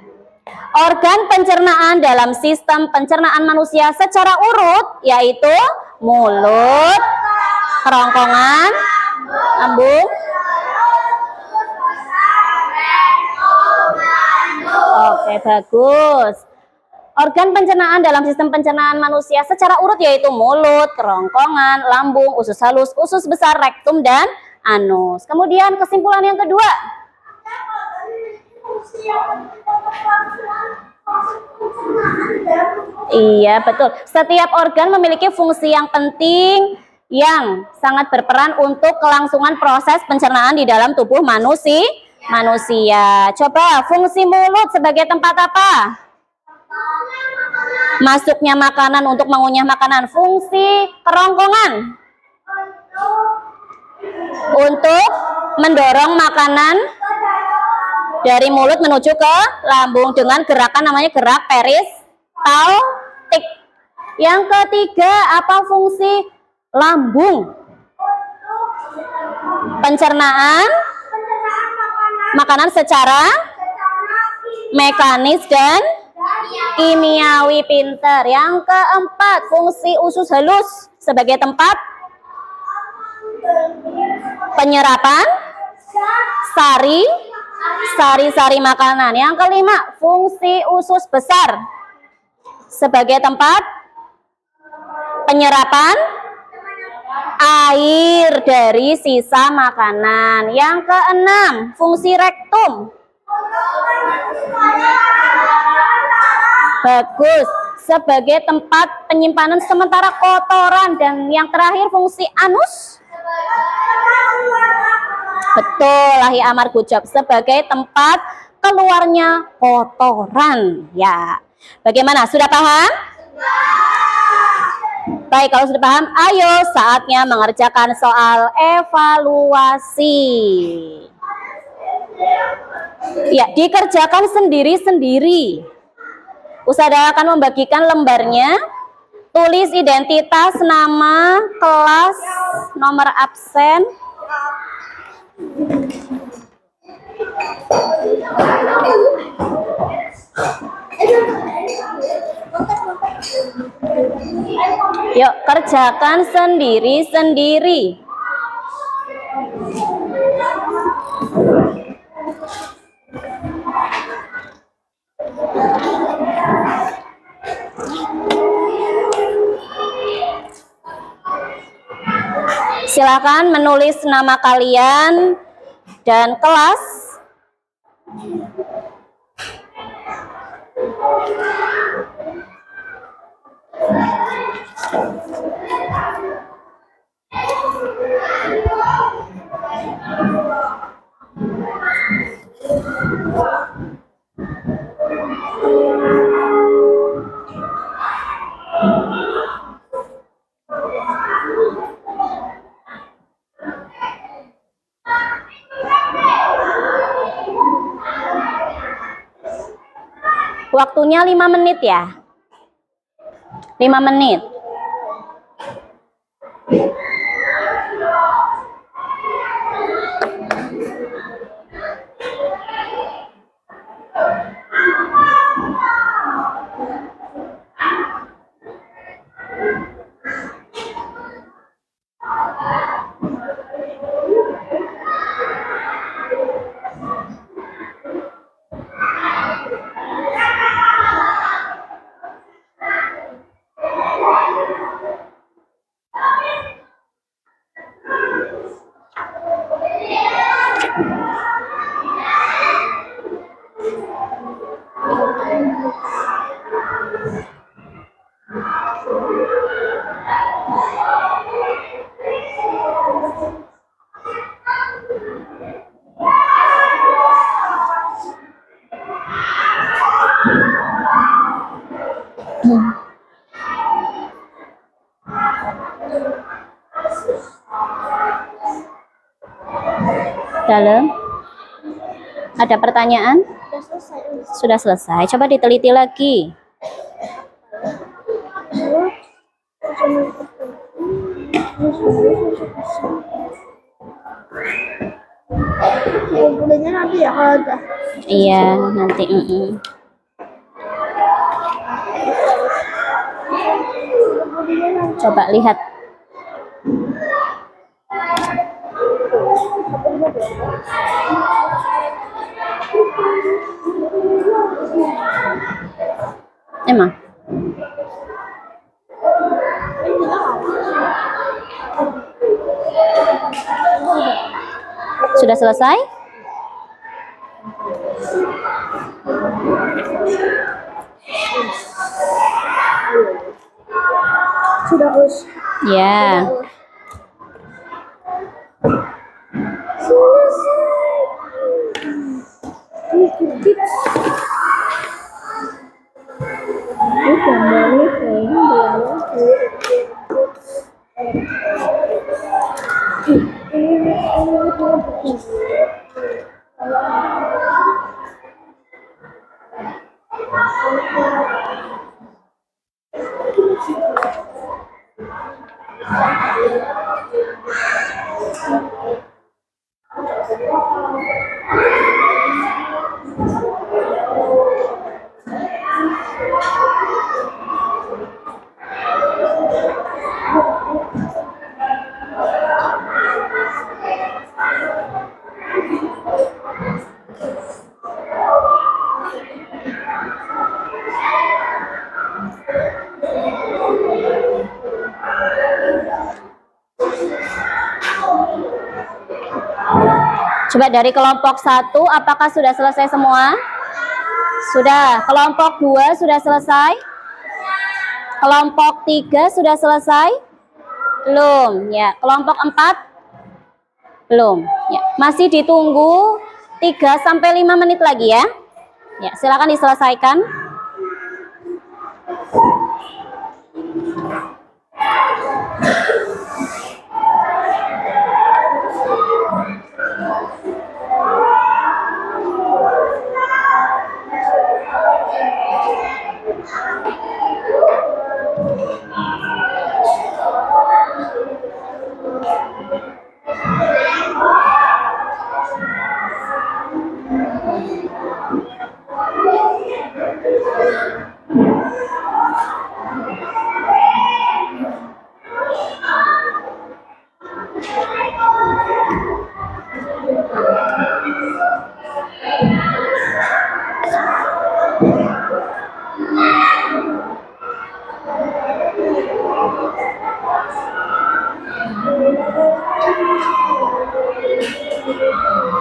organ pencernaan dalam sistem pencernaan manusia secara urut yaitu mulut, kerongkongan, lambung. Oke, bagus. Organ pencernaan dalam sistem pencernaan manusia secara urut yaitu mulut, kerongkongan, lambung, usus halus, usus besar, rektum, dan anus. Kemudian kesimpulan yang kedua. Iya, betul. Setiap organ memiliki fungsi yang penting yang sangat berperan untuk kelangsungan proses pencernaan di dalam tubuh manusia. Coba, fungsi mulut sebagai tempat apa? Masuknya makanan untuk mengunyah makanan. Fungsi kerongkongan untuk mendorong makanan dari mulut menuju ke lambung dengan gerakan namanya gerak peristaltik. Yang ketiga, apa fungsi lambung? Pencernaan makanan secara mekanis dan kimiawi. Pinter. Yang keempat, fungsi usus halus sebagai tempat penyerapan sari-sari makanan. Yang kelima, fungsi usus besar sebagai tempat penyerapan air dari sisa makanan. Yang keenam, fungsi rektum. Bagus, sebagai tempat penyimpanan sementara kotoran. Dan yang terakhir, fungsi anus. Betul, lahi amar gujab, sebagai tempat keluarnya kotoran. Ya, bagaimana? Sudah paham? Baik, kalau sudah paham, ayo saatnya mengerjakan soal evaluasi. Ya, dikerjakan sendiri-sendiri. Usahakan membagikan lembarnya. Tulis identitas, nama, kelas, nomor absen. Yuk, kerjakan sendiri-sendiri. Silakan menulis nama kalian dan kelas. Waktunya 5 menit ya. 5 menit. Dalam, ada pertanyaan? Sudah selesai. Coba diteliti lagi. Kumpulnya nanti ya kalau udah. Iya, nanti. Coba lihat. Emang? Sudah selesai? Sudah us. Ya. Coba dari kelompok 1, apakah sudah selesai semua? Sudah. Kelompok 2 sudah selesai? Kelompok 3 sudah selesai? Belum. Ya. Kelompok 4? Belum. Ya. Masih ditunggu 3-5 menit lagi ya. Ya, silakan diselesaikan.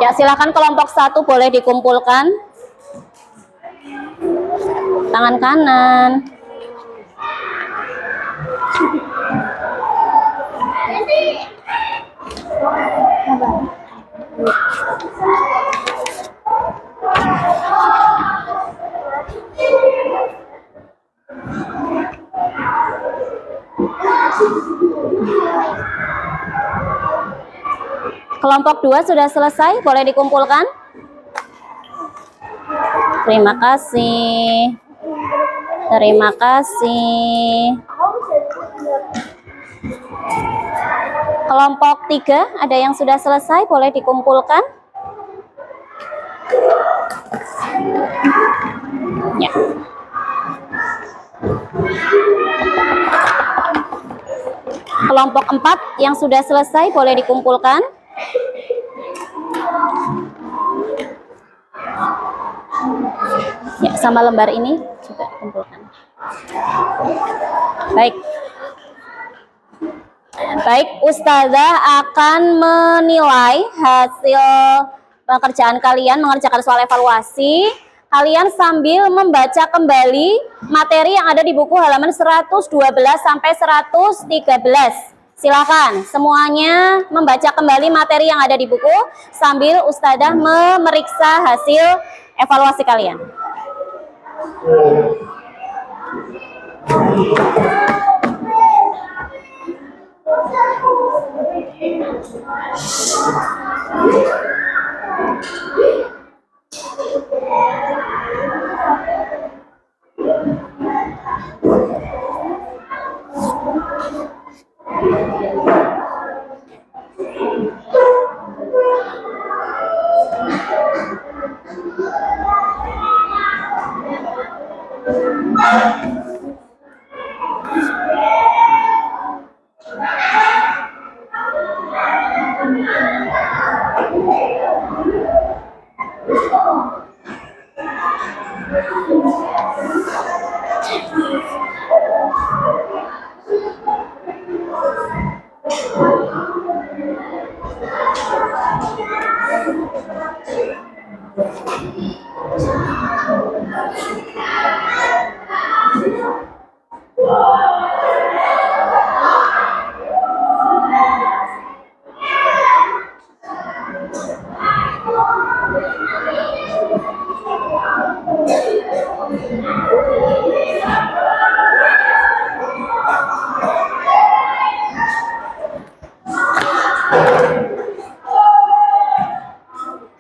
Ya, silakan kelompok 1 boleh dikumpulkan. Tangan kanan. Kelompok 2 sudah selesai, boleh dikumpulkan. Terima kasih. Terima kasih. Kelompok 3 ada yang sudah selesai, boleh dikumpulkan. Ya. Kelompok 4 yang sudah selesai, boleh dikumpulkan. Ya, sama lembar ini juga dikumpulkan. Baik. Baik, Ustazah akan menilai hasil pekerjaan kalian mengerjakan soal evaluasi. Kalian sambil membaca kembali materi yang ada di buku halaman 112 sampai 113. Silakan semuanya membaca kembali materi yang ada di buku sambil Ustazah memeriksa hasil evaluasi kalian.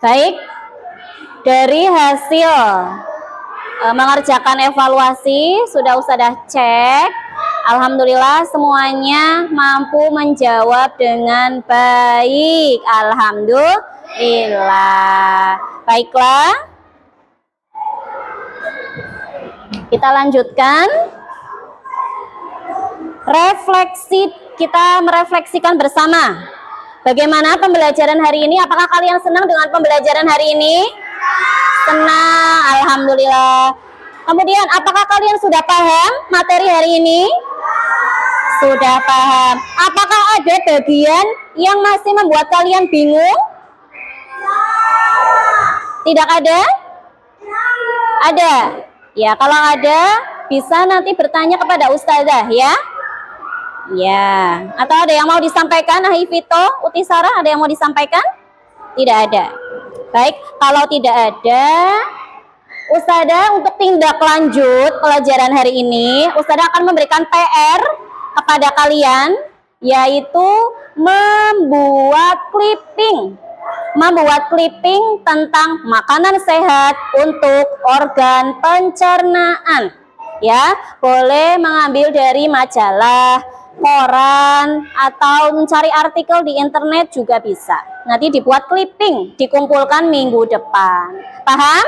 Baik, dari hasil mengerjakan evaluasi sudah Ustadzah cek, alhamdulillah semuanya mampu menjawab dengan baik. Alhamdulillah. Baiklah, kita lanjutkan. Refleksi, kita merefleksikan bersama. Bagaimana pembelajaran hari ini? Apakah kalian senang dengan pembelajaran hari ini? Senang, alhamdulillah. Kemudian, apakah kalian sudah paham materi hari ini? Sudah paham. Apakah ada bagian yang masih membuat kalian bingung? Tidak ada? Ada. Ya, kalau ada, bisa nanti bertanya kepada Ustazah ya. Ya, atau ada yang mau disampaikan, Nahifito, Utisara, ada yang mau disampaikan? Tidak ada. Baik, kalau tidak ada, Ustazah untuk tindak lanjut pelajaran hari ini, Ustazah akan memberikan PR kepada kalian, yaitu membuat clipping tentang makanan sehat untuk organ pencernaan. Ya, boleh mengambil dari majalah, koran, atau mencari artikel di internet juga bisa. Nanti dibuat clipping, dikumpulkan minggu depan. Paham?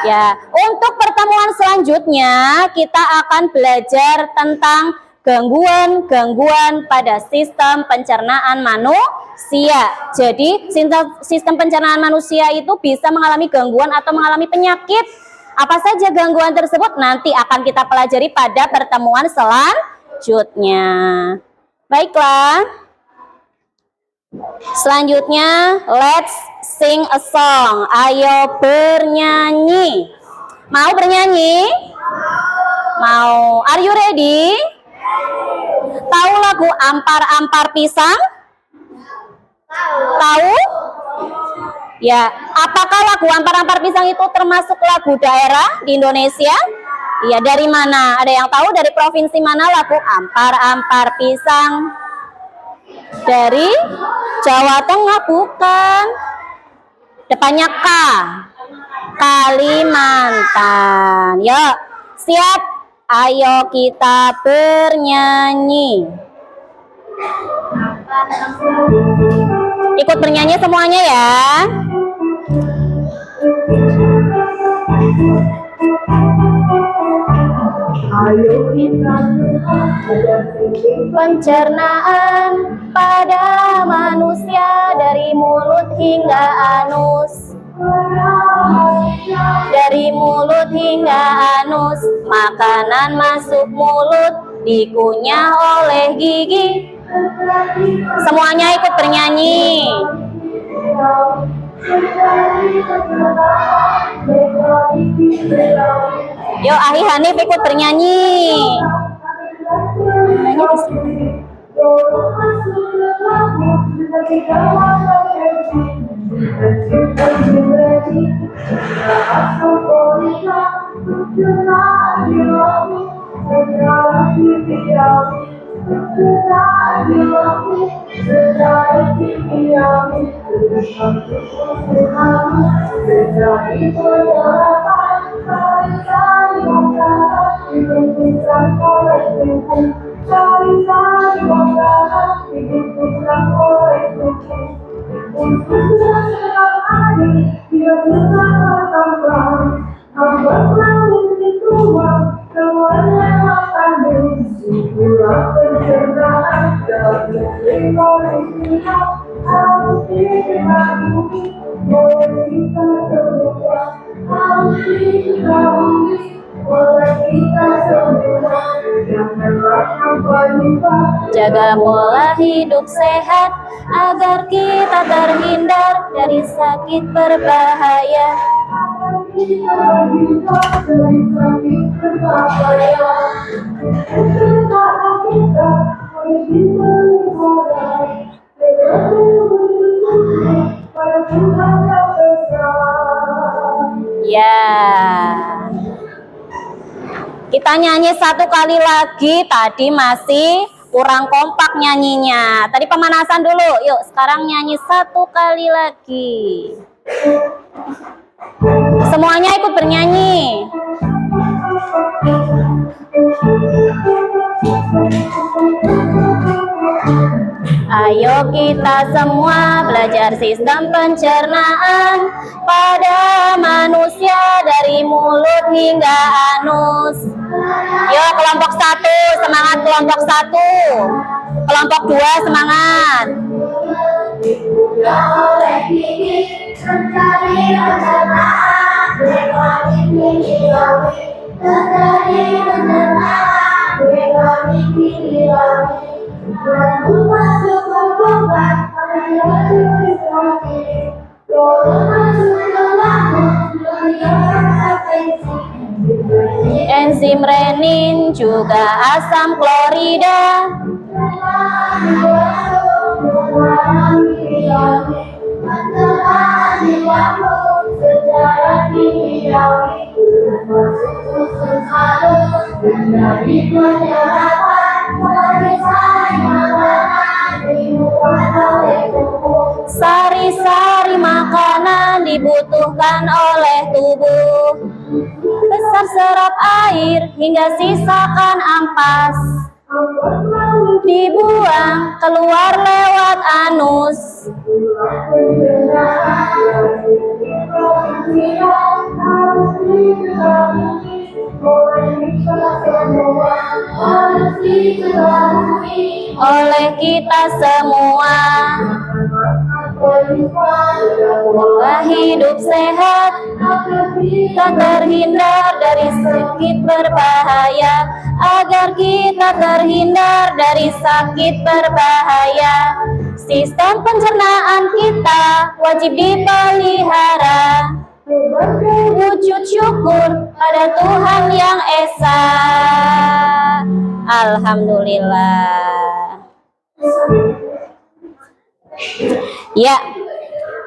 Ya, untuk pertemuan selanjutnya kita akan belajar tentang gangguan-gangguan pada sistem pencernaan manusia. Jadi, sistem pencernaan manusia itu bisa mengalami gangguan atau mengalami penyakit. Apa saja gangguan tersebut nanti akan kita pelajari pada pertemuan selanjutnya. Baiklah. Selanjutnya, let's sing a song. Ayo bernyanyi. Mau bernyanyi? Mau. Are you ready? Tahu lagu Ampar-Ampar Pisang? Tahu? Ya, apakah lagu Ampar-Ampar Pisang itu termasuk lagu daerah di Indonesia? Iya, dari mana? Ada yang tahu dari provinsi mana lagu Ampar-Ampar Pisang? Dari Jawa Tengah, bukan. Depannya K. Kalimantan. Yuk, siap? Ayo kita bernyanyi. Ikut bernyanyi semuanya ya. Ayo kita Pencernaan pada manusia dari mulut hingga anus. Dari mulut hingga anus, makanan masuk mulut, dikunyah oleh gigi. Semuanya ikut bernyanyi. Yuk, Ahi Hanif ikut bernyanyi. Nyanyi di sini. Jaga pola hidup sehat agar kita terhindar dari sakit berbahaya. Ya, kita nyanyi satu kali lagi. Tadi masih kurang kompak nyanyinya. Tadi pemanasan dulu. Yuk, sekarang nyanyi satu kali lagi. Semuanya ikut bernyanyi. Ayo kita semua belajar sistem pencernaan pada manusia dari mulut hingga anus. Yo, kelompok 1 semangat, kelompok 1. Kelompok 2 semangat. Enzim renin juga asam klorida. Sari-sari makanan dibutuhkan oleh tubuh. Besar serap air hingga sisakan ampas, dibuang keluar lewat anus. Oleh kita semua, pola hidup sehat tak terhindar dari sakit berbahaya, agar kita terhindar dari sakit berbahaya. Sistem pencernaan kita wajib dipelihara. Wujud syukur pada Tuhan yang Esa. Alhamdulillah. Ya,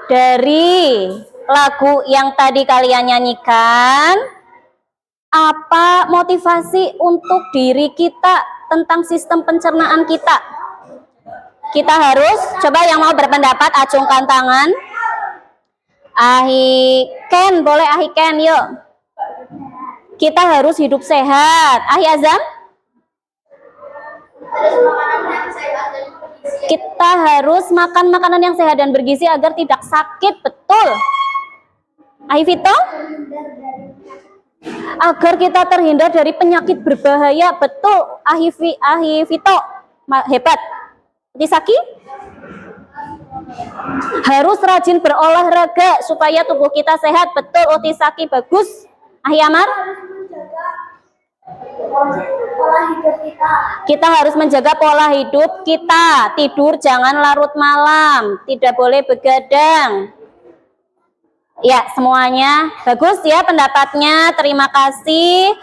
dari lagu yang tadi kalian nyanyikan, apa motivasi untuk diri kita tentang sistem pencernaan kita? Kita harus, coba yang mau berpendapat acungkan tangan. Ahi Ken, boleh Ahi Ken, yuk. Kita harus hidup sehat. Ahi Azam? Kita harus makan makanan yang sehat dan bergizi agar tidak sakit, betul. Ahi Vito? Agar kita terhindar dari penyakit berbahaya, betul. Ahi Vito, hebat. Tisaki? Harus rajin berolahraga supaya tubuh kita sehat, betul. Otisaki, bagus. Ahi Amar? Kita harus menjaga pola hidup kita. Tidur jangan larut malam, tidak boleh begadang. Ya, semuanya bagus ya pendapatnya. Terima kasih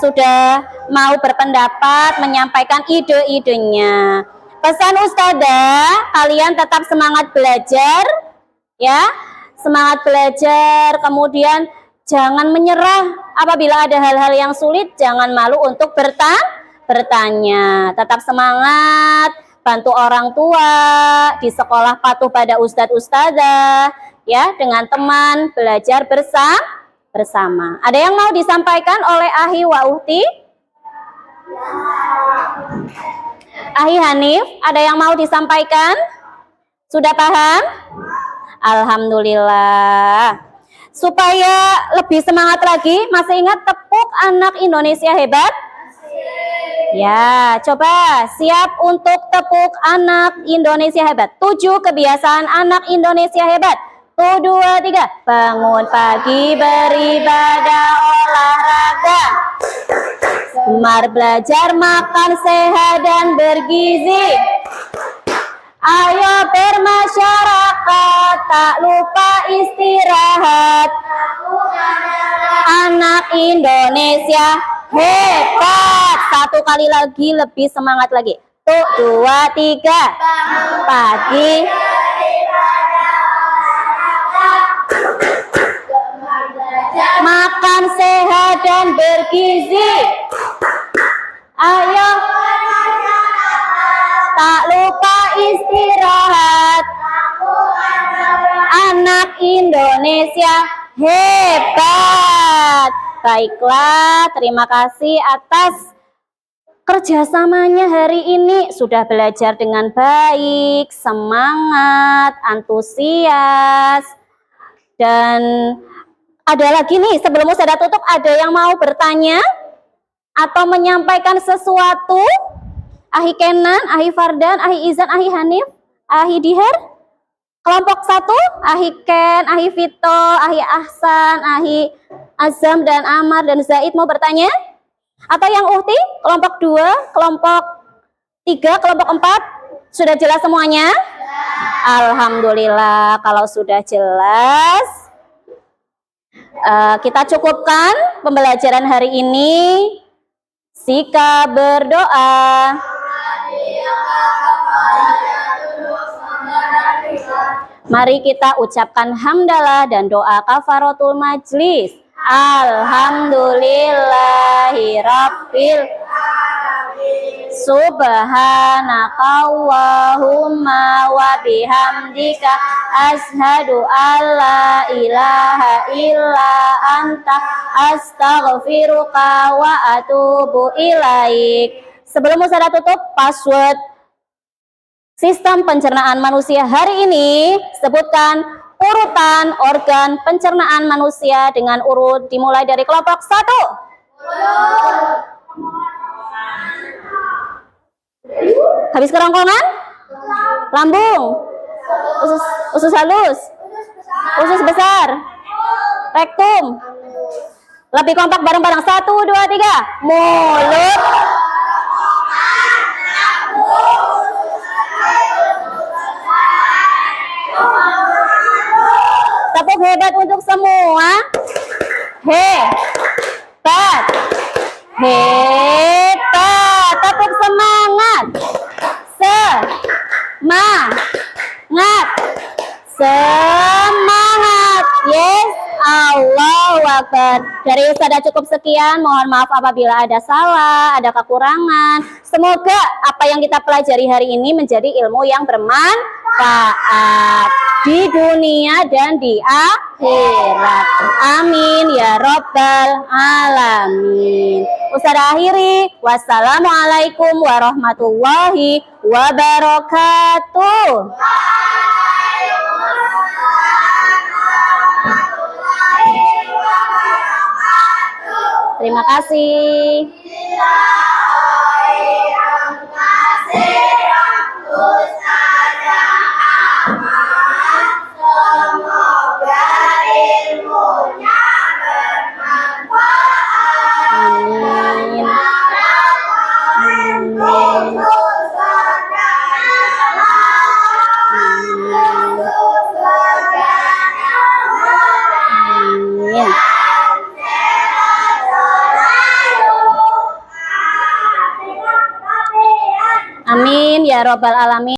sudah mau berpendapat, menyampaikan ide-idenya. Pesan Ustazah, kalian tetap semangat belajar, ya, semangat belajar. Kemudian jangan menyerah apabila ada hal-hal yang sulit. Jangan malu untuk bertanya. Tetap semangat, bantu orang tua, di sekolah patuh pada Ustadz Ustazah, ya, dengan teman belajar bersama. Ada yang mau disampaikan oleh Ahi wa Uhti? Ahi Hanif, ada yang mau disampaikan? Sudah paham? Alhamdulillah. Supaya lebih semangat lagi, masih ingat tepuk anak Indonesia hebat? Ya, coba siap untuk tepuk anak Indonesia hebat. 7 kebiasaan anak Indonesia hebat. 1, 2, 3. Bangun pagi beribadah olahraga. Gemar belajar makan sehat dan bergizi. Ayo bermasyarakat, tak lupa istirahat. Anak Indonesia hebat. 1 kali lagi, lebih semangat lagi. 1, 2, 3. Pagi. Makan sehat dan bergizi. Ayo. Tak lupa istirahat. Anak Indonesia hebat. Baiklah, terima kasih atas kerjasamanya hari ini. Sudah belajar dengan baik, semangat, antusias. Dan ada lagi nih, sebelum saya tutup, ada yang mau bertanya atau menyampaikan sesuatu? Ahi Kenan, Ahi Fardan, Ahi Izan, Ahi Hanif, Ahi Diher. Kelompok 1, Ahi Ken, Ahi Vito, Ahi Ahsan, Ahi Azam, dan Amar, dan Zaid mau bertanya? Atau yang Uhti? Kelompok 2, kelompok 3, kelompok 4. Sudah jelas semuanya? Alhamdulillah, kalau sudah jelas. Kita cukupkan pembelajaran hari ini. Sikap berdoa. Mari kita ucapkan hamdalah dan doa kafaratul majlis. Alhamdulillahirabbil Subhanakallahumma wa bihamdika ashhadu alla ilaha illa anta astaghfiruka wa atubu ilaik. Sebelum saya tutup, password sistem pencernaan manusia hari ini, sebutkan urutan organ pencernaan manusia dengan urut dimulai dari kelompok 1. Habis kerongkongan? Lambung? Usus halus? Usus besar? Rektum? Lebih kompak bareng-bareng. 1, 2, 3. Mulut. Tepuk hebat untuk semua. Hebat. Hebat. Tepuk semangat. Semangat. Semangat. Yes. Allahu Akbar. Dari Ustazah cukup sekian. Mohon maaf apabila ada salah, ada kekurangan. Semoga apa yang kita pelajari hari ini menjadi ilmu yang bermanfaat di dunia dan di akhirat. Amin ya robbal alamin. Ustazah akhiri. Wassalamualaikum warahmatullahi wabarakatuh. Terima kasih. Amin ya robbal alamin.